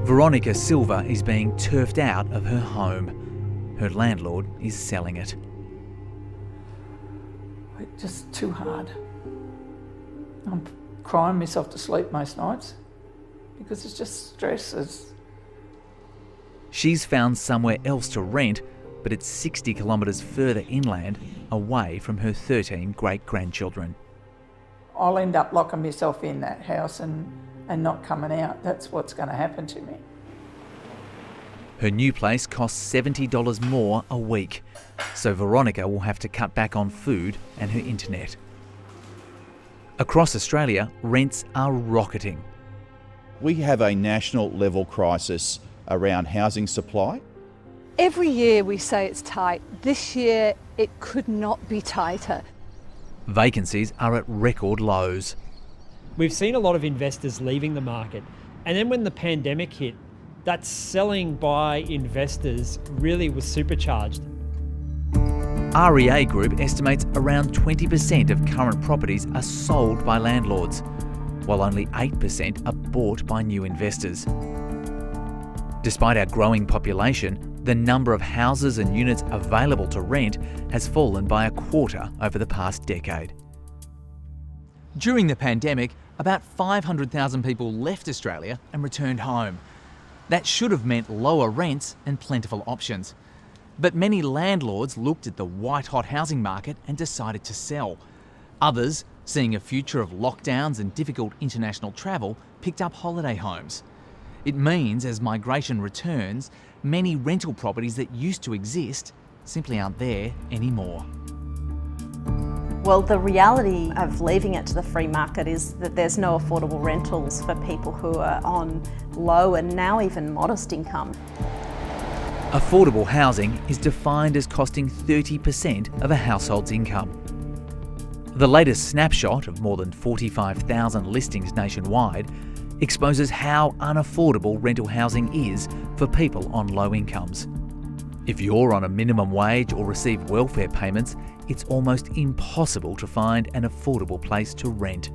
Veronica Silva is being turfed out of her home. Her landlord is selling it. It's just too hard. I'm crying myself to sleep most nights because it's just stress. She's found somewhere else to rent, but it's 60 kilometres further inland, away from her 13 great-grandchildren. I'll end up locking myself in that house and not coming out. That's what's going to happen to me. Her new place costs $70 more a week, so Veronica will have to cut back on food and her internet. Across Australia, rents are rocketing. We have a national level crisis around housing supply. Every year we say it's tight. This year it could not be tighter. Vacancies are at record lows. We've seen a lot of investors leaving the market, and then when the pandemic hit, that selling by investors really was supercharged. REA Group estimates around 20% of current properties are sold by landlords, while only 8% are bought by new investors. Despite our growing population, the number of houses and units available to rent has fallen by a quarter over the past decade. During the pandemic, about 500,000 people left Australia and returned home. That should have meant lower rents and plentiful options. But many landlords looked at the white-hot housing market and decided to sell. Others, seeing a future of lockdowns and difficult international travel, picked up holiday homes. It means as migration returns, many rental properties that used to exist simply aren't there anymore. Well, the reality of leaving it to the free market is that there's no affordable rentals for people who are on low and now even modest income. Affordable housing is defined as costing 30% of a household's income. The latest snapshot of more than 45,000 listings nationwide exposes how unaffordable rental housing is for people on low incomes. If you're on a minimum wage or receive welfare payments, it's almost impossible to find an affordable place to rent.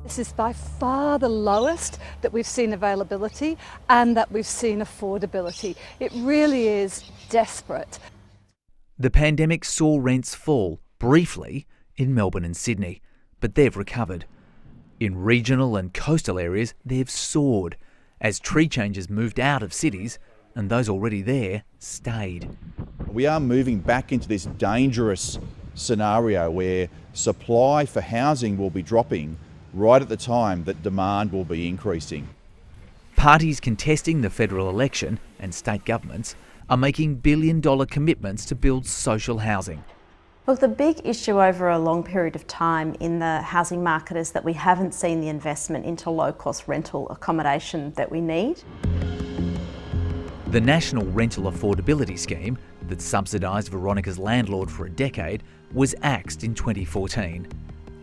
This is by far the lowest that we've seen availability and that we've seen affordability. It really is desperate. The pandemic saw rents fall, briefly, in Melbourne and Sydney, but they've recovered. In regional and coastal areas, they've soared as tree changes moved out of cities and those already there stayed. We are moving back into this dangerous scenario where supply for housing will be dropping right at the time that demand will be increasing. Parties contesting the federal election and state governments are making billion-dollar commitments to build social housing. Look, the big issue over a long period of time in the housing market is that we haven't seen the investment into low-cost rental accommodation that we need. The National Rental Affordability Scheme that subsidised Veronica's landlord for a decade was axed in 2014.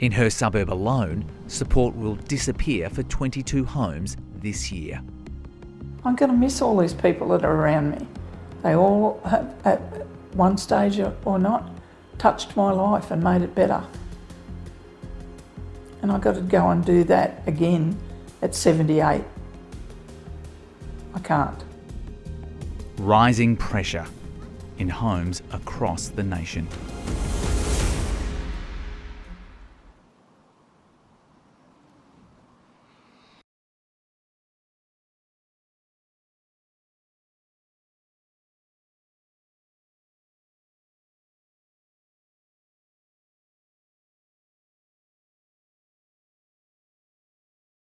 In her suburb alone, support will disappear for 22 homes this year. I'm going to miss all these people that are around me. They all have, at one stage or not, touched my life and made it better. And I've got to go and do that again at 78. I can't. Rising pressure in homes across the nation.